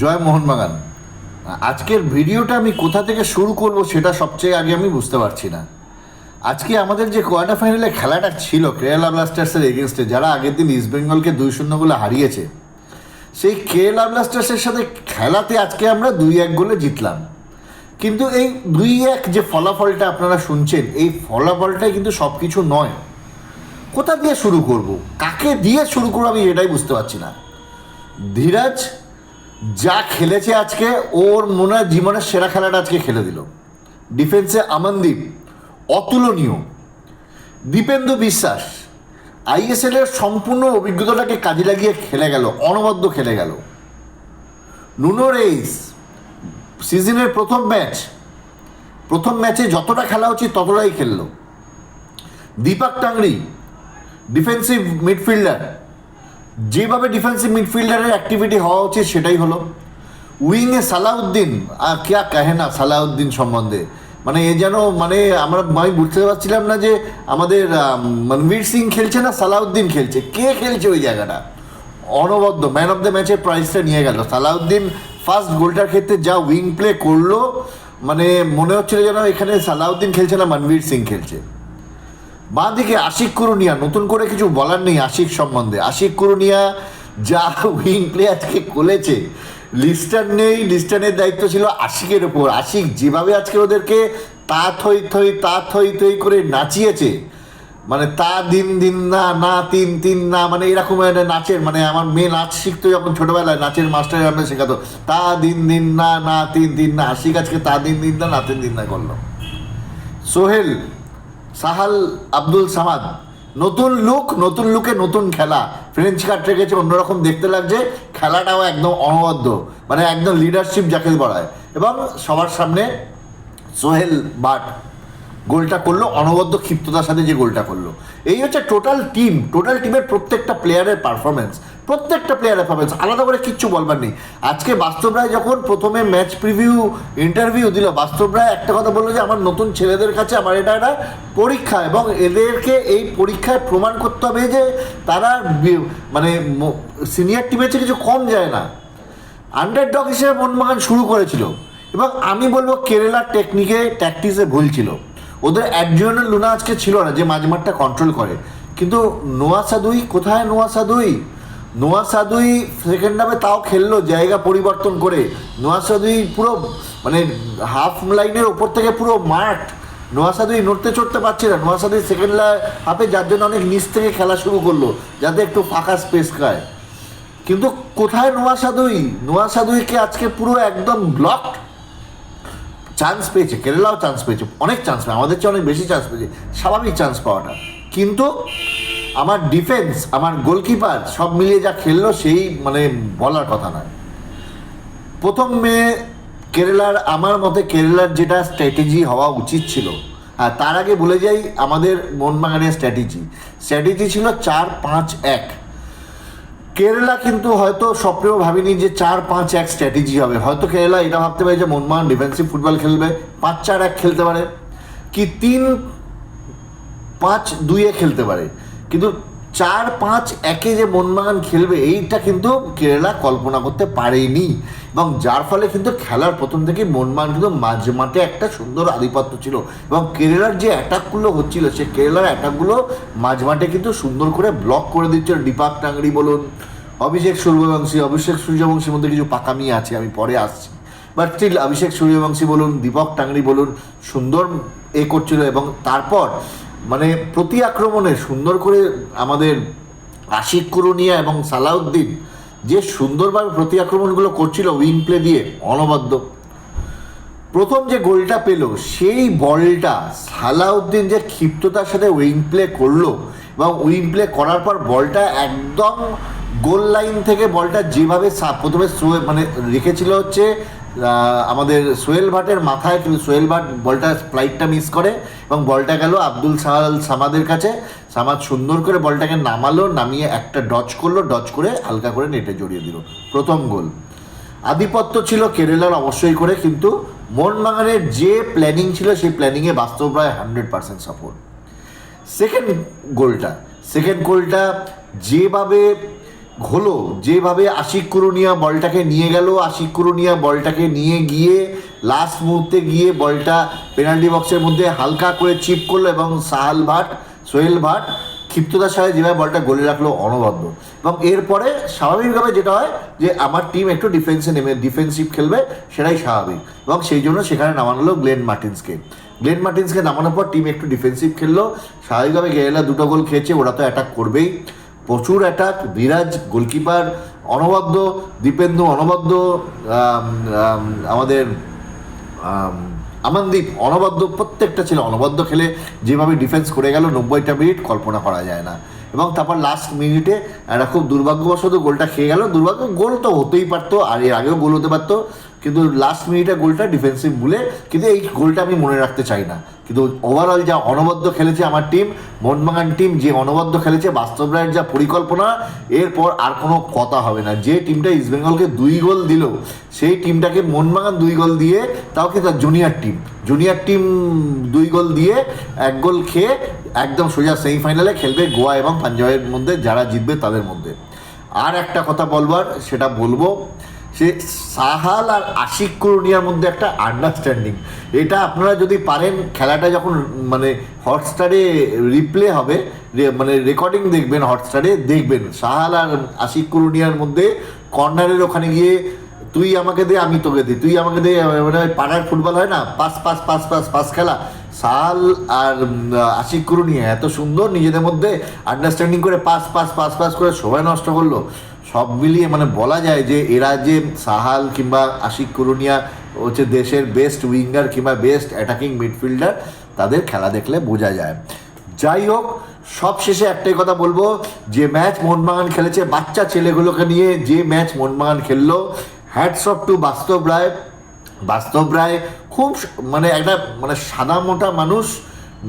জয় মোহনবাগান। আজকের ভিডিওটা আমি কোথা থেকে শুরু করব সেটা সবচেয়ে আগে আমি বুঝতে পারছি না। আজকে আমাদের যে কোয়ার্টার ফাইনালে খেলাটা ছিল কেরালা ব্লাস্টার্সের এগেনস্টে, যারা আগের দিন ইস্ট বেঙ্গলকে 2-0 গোলে হারিয়েছে, সেই কেরালা ব্লাস্টার্সের সাথে খেলাতে আজকে আমরা 2-1 গোলে জিতলাম। কিন্তু এই 2-1 যে ফলাফলটা আপনারা শুনছেন, এই ফলাফলটাই কিন্তু সব কিছু নয়। কোথা দিয়ে শুরু করব, কাকে দিয়ে শুরু করবো, আমি এটাই বুঝতে পারছি না। ধীরাজ যা খেলেছে আজকে, ওর মনে হয় জীবনের সেরা খেলাটা আজকে খেলে দিল। ডিফেন্সে আমনদীপ অতুলনীয়। দীপেন্দু বিশ্বাস আইএসএল এর সম্পূর্ণ অভিজ্ঞতাটাকে কাজে লাগিয়ে খেলে গেল, অনবদ্য খেলে গেল। নুনো রেইস সিজনের প্রথম ম্যাচে যতটা খেলা উচিত ততটাই খেলল। দীপক টাংরি ডিফেন্সিভ মিডফিল্ডার, যেভাবে ডিফেন্সিভ মিডফিল্ডারের অ্যাক্টিভিটি হওয়া উচিত সেটাই হলো। উইংয়ে সালাউদ্দিন, ক্যা কাহে না সালাউদ্দিন সম্বন্ধে, মানে এ যেন মানে আমি বুঝতে পারছিলাম না যে আমাদের মনবীর সিং খেলছে না সালাউদ্দিন খেলছে, কে খেলছে ওই জায়গাটা। অনবদ্য ম্যান অফ দ্য ম্যাচের প্রাইজটা নিয়ে গেল সালাউদ্দিন। ফার্স্ট গোলটার ক্ষেত্রে যা উইং প্লে করলো, মানে মনে হচ্ছিল যেন এখানে সালাউদ্দিন খেলছে না মনবীর সিং খেলছে। বাঁ দিকে আশিক কুরুনিয়া, নতুন করে কিছু বলার নেই আশিক সম্বন্ধে। আশিক কুরুনিয়া যা উইং প্লে আজকে করেছে, লিস্টার নেই, লিস্টানের দায়িত্ব ছিল আশিকের ওপর। আশিক যেভাবে আজকে ওদেরকে তা থই থই করে নাচিয়েছে, মানে তা দিন দিন না না তিন তিন না, মানে এরকম একটা নাচের, মানে আমার মেয়ে নাচ শিখতো যখন ছোটোবেলায়, নাচের মাস্টার আমরা শেখাতো তা দিন দিন না না তিন তিন না। আশিক আজকে তা দিন দিন না না তিন দিন না করলো। সোহেল সাহাল আব্দুল সামাদ, নতুন লুকে নতুন খেলা, ফ্রেঞ্চ কাট রেখেছে, অন্যরকম দেখতে লাগছে। খেলাটাও একদম অনবদ্য, মানে একদম লিডারশিপ যাকে বলায়। এবং সবার সামনে সোহেল বাট গোলটা করলো, অনবদ্য ক্ষিপ্ততার সাথে যে গোলটা করলো। এই হচ্ছে টোটাল টিমের প্রত্যেকটা প্লেয়ারের পারফরমেন্স, আলাদা করে কিচ্ছু বলবার নেই। আজকে বাস্তব রায় যখন প্রথমে ম্যাচ ইন্টারভিউ দিল, বাস্তব রায় একটা কথা বললো যে আমার নতুন ছেলেদের কাছে আমার এটা একটা পরীক্ষা, এবং এদেরকে এই পরীক্ষায় প্রমাণ করতে হবে যে তারা মানে সিনিয়র টিমের চেয়ে কিছু কম যায় না। আন্ডারডগ হিসেবে মোহনবাগান শুরু করেছিল, এবং আমি বলবো কেরালার ট্যাকটিক্সে ভুল ছিল। ওদের অ্যাডজুয়ানাল লুনা আজকে ছিল না যে মাঝমাঠটা কন্ট্রোল করে। কিন্তু নোয়া সাদুই সেকেন্ড হাফে তাও খেললো জায়গা পরিবর্তন করে। নোয়া সাদুই পুরো মানে হাফ লাইনের ওপর থেকে পুরো মাঠ, নোয়া সাদুই নড়তে চড়তে পারছে না। নোয়া সাদুই সেকেন্ড হাফে যার জন্য অনেক নিচ থেকে খেলা শুরু করলো, যাতে একটু ফাঁকা স্পেস খায়। কিন্তু কোথায় নোয়া সাদুইকে আজকে পুরো একদম ব্লকড। চান্স পেয়েছে, কেরালাও চান্স পেয়েছে, অনেক চান্স পেয়েছে, আমাদের চেয়ে অনেক বেশি চান্স পেয়েছে, স্বাভাবিক চান্স পাওয়াটা। কিন্তু আমার ডিফেন্স, আমার গোলকিপার সব মিলিয়ে যা খেললো, সেই মানে বলার কথা নয়। আমার মতে কেরালার যেটা স্ট্র্যাটেজি হওয়া উচিত ছিল, আর তার আগে বলে যাই আমাদের মোহনবাগানের স্ট্র্যাটেজি ছিল 4-5-1। কেরালা কিন্তু হয়তো স্বপ্নেও ভাবিনি যে 4-5-1 স্ট্র্যাটেজি হবে। হয়তো কেরালা এটা ভাবতে পারে যে মোহনবাগান ডিফেন্সিভ ফুটবল খেলবে, 5-4-1 খেলতে পারে, কি 3-5-2-এ খেলতে পারে। কিন্তু 4-5-1-এ যে মোহনবাগান খেলবে, এইটা কিন্তু কেরালা কল্পনা করতে পারেনি, এবং যার ফলে কিন্তু খেলার প্রথম থেকে মোহনবাগান কিন্তু মাঝমাঠে একটা সুন্দর আধিপত্য ছিল। এবং কেরালার যে অ্যাটাকগুলো হচ্ছিল, সে কেরালার অ্যাটাকগুলো মাঝমাঠে কিন্তু সুন্দর করে ব্লক করে দিচ্ছিল। দীপক টাংরি বলুন, অভিষেক সূর্যবংশীর মধ্যে কিছু পাকামি আছে, আমি পরে আসছি, বাট স্টিল অভিষেক সূর্যবংশী বলুন, দীপক টাংরি বলুন, সুন্দর করছিল। এবং তারপর মানে প্রতি আক্রমণে সুন্দর করে আমাদের আশিক কুরুনিয়া এবং সালাউদ্দিন যে সুন্দরভাবে প্রতি আক্রমণগুলো করছিল উইং প্লে দিয়ে, অনবদ্য। প্রথম যে গোলটা পেল, সেই বলটা সালাউদ্দিন যে ক্ষিপ্ততার সাথে উইং প্লে করলো, এবং উইং প্লে করার পর বলটা একদম গোল লাইন থেকে বলটা যেভাবে প্রথমে মানে রেখেছিল হচ্ছে আমাদের সোহেল ভাটের মাথায়, কিন্তু সোহেল ভাট বলটা ফ্লাইটটা মিস করে, এবং বলটা গেল আব্দুল সামাদের কাছে। সামাদ সুন্দর করে বলটাকে নামিয়ে একটা ডচ করে হালকা করে নেটে জড়িয়ে দিল। প্রথম গোল। আধিপত্য ছিল কেরালার অবশ্যই করে, কিন্তু মোহনবাগানের যে প্ল্যানিং ছিল সেই প্ল্যানিংয়ে বাস্তব প্রায় 100% সফল। সেকেন্ড গোলটা যেভাবে হলো, যেভাবে আশিক কুরুনিয়া বলটাকে নিয়ে গেল, আশিক কুরুনিয়া বলটাকে নিয়ে গিয়ে লাস্ট মুহূর্তে গিয়ে বলটা পেনাল্টি বক্সের মধ্যে হালকা করে চিপ করলো এবং সোহেল ভাট ক্ষিপ্ততার সাথে যেভাবে বলটা গোলে রাখলো অনবদ্য। এবং এরপরে স্বাভাবিকভাবে যেটা হয় যে আমার টিম একটু ডিফেন্সিভ খেলবে, সেটাই স্বাভাবিক, এবং সেই জন্য সেখানে নামানো হলো গ্লেন মার্টিন্সকে নামানোর পর টিম একটু ডিফেন্সিভ খেললো। স্বাভাবিকভাবে কেরালা 2টো গোল খেয়েছে, ওরা তো অ্যাটাক করবেই, প্রচুর অ্যাটাক, বিরাজ গোলকিপার অনবদ্য, দীপেন্দু অনবদ্য, আমাদের আমানদীপ অনবদ্য, প্রত্যেকটা ছিল অনবদ্য খেলে যেভাবে ডিফেন্স করে গেল 90টা মিনিট কল্পনা করা যায় না। এবং তারপর লাস্ট মিনিটে একটা খুব দুর্ভাগ্যবশত গোলটা খেয়ে গেল, গোল তো হতেই পারতো, আর এর আগেও গোল হতে পারতো, কিন্তু লাস্ট মিনিটে গোলটা ডিফেন্সিভ ভুলে, কিন্তু এই গোলটা আমি মনে রাখতে চাই না। কিন্তু ওভারঅল যা অনবদ্য খেলেছে আমার টিম, মোহনবাগান টিম যে অনবদ্য খেলেছে, বাস্তব রায়ের যা পরিকল্পনা, এরপর আর কোনো কথা হবে না। যে টিমটা ইস্টবেঙ্গলকে 2 গোল দিল, সেই টিমটাকে মোহনবাগান 2 গোল দিয়ে, তাও কি তার জুনিয়র টিম 2 গোল দিয়ে 1 গোল খেয়ে একদম সোজা সেমিফাইনালে খেলবে গোয়া এবং পাঞ্জাবের মধ্যে, যারা জিতবে তাদের মধ্যে। আর একটা কথা বলবার, সেটা বলবো, সে সাহাল আর আশিক কুরুনিয়ার মধ্যে একটা আন্ডারস্ট্যান্ডিং, এটা আপনারা যদি পারেন, খেলাটা যখন মানে হটস্টারে রিপ্লে হবে, মানে রেকর্ডিং দেখবেন, হটস্টারে দেখবেন সাহাল আর আশিক কুরুনিয়ার মধ্যে কর্নারের ওখানে গিয়ে তুই আমাকে দে আমি তোকে দিই, তুই আমাকে দে, মানে পাড়ার ফুটবল হয় না, পাস খেলা, সাহাল আর আশিক কুরুনিয়া এত সুন্দর নিজেদের মধ্যে আন্ডারস্ট্যান্ডিং করে পাস করে সময় নষ্ট করলো। সব মিলিয়ে মানে বলা যায় যে এরা যে সাহাল কিংবা আশিক কুরুনিয়া হচ্ছে দেশের বেস্ট উইঙ্গার কিংবা বেস্ট অ্যাটাকিং মিডফিল্ডার, তাদের খেলা দেখলে বোঝা যায়। যাই হোক, সব শেষে একটাই কথা বলবো, যে ম্যাচ মোহনবাগান খেলেছে বাচ্চা ছেলেগুলোকে নিয়ে, যে ম্যাচ মোহনবাগান খেললো, হ্যাটস অফ টু বাস্তব রায় খুব মানে একটা মানে সাদা মোটা মানুষ,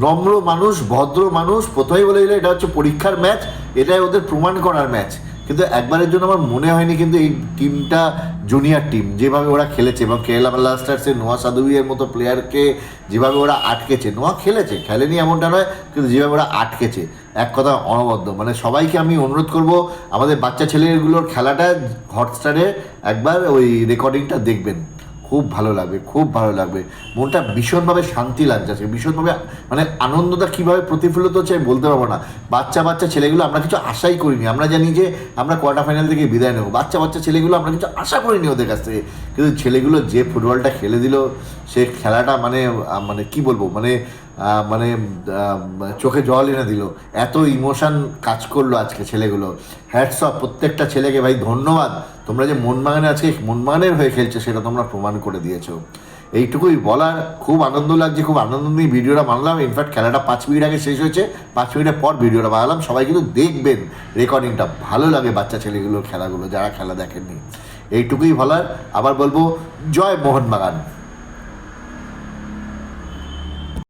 নম্র মানুষ, ভদ্র মানুষ। প্রথমেই বলে দিল এটা হচ্ছে পরীক্ষার ম্যাচ, এটাই ওদের প্রমাণ করার ম্যাচ, কিন্তু একবারের জন্য আমার মনে হয়নি কিন্তু এই টিমটা জুনিয়র টিম যেভাবে ওরা খেলেছে, এবং কেরালা ব্লাস্টার্সের নোয়া সাদুইয়ের মতো প্লেয়ারকে যেভাবে ওরা আটকেছে, নোয়া খেলেনি এমনটা নয়, কিন্তু যেভাবে ওরা আটকেছে, এক কথা অনবদ্য। মানে সবাইকে আমি অনুরোধ করব, আমাদের বাচ্চা ছেলেগুলোর খেলাটা হটস্টারে একবার ওই রেকর্ডিংটা দেখবেন, খুব ভালো লাগবে, মনটা ভীষণভাবে শান্তি লাগছে, ভীষণভাবে মানে আনন্দটা কীভাবে প্রতিফলিত হচ্ছে আমি বলতে পারবো না। বাচ্চা ছেলেগুলো আমরা কিছু আশাই করিনি, আমরা জানি যে আমরা কোয়ার্টার ফাইনাল থেকে বিদায় নেবো, বাচ্চা ছেলেগুলো আমরা কিছু আশা করিনি ওদের কাছ থেকে, কিন্তু ছেলেগুলো যে ফুটবলটা খেলে দিল, সে খেলাটা মানে কি বলবো, মানে চোখে জল এনে দিল, এত ইমোশন কাজ করলো আজকে ছেলেগুলো। হ্যাটস অফ প্রত্যেকটা ছেলেকে, ভাই ধন্যবাদ, তোমরা যে মোহনবাগানে আজকে মোহনবাগানের হয়ে খেলছো সেটা তোমরা প্রমাণ করে দিয়েছো। এইটুকুই বলার, খুব আনন্দ লাগছে, খুব আনন্দ নিয়ে ভিডিওটা বানালাম। ইনফ্যাক্ট খেলাটা 5 মিনিট আগে শেষ হয়েছে, 5 মিনিটের পর ভিডিওটা বানালাম। সবাই কিন্তু দেখবেন রেকর্ডিংটা, ভালো লাগে বাচ্চা ছেলেগুলোর খেলাগুলো, যারা খেলা দেখেননি। এইটুকুই বলার, আবার বলবো জয় মোহনবাগান।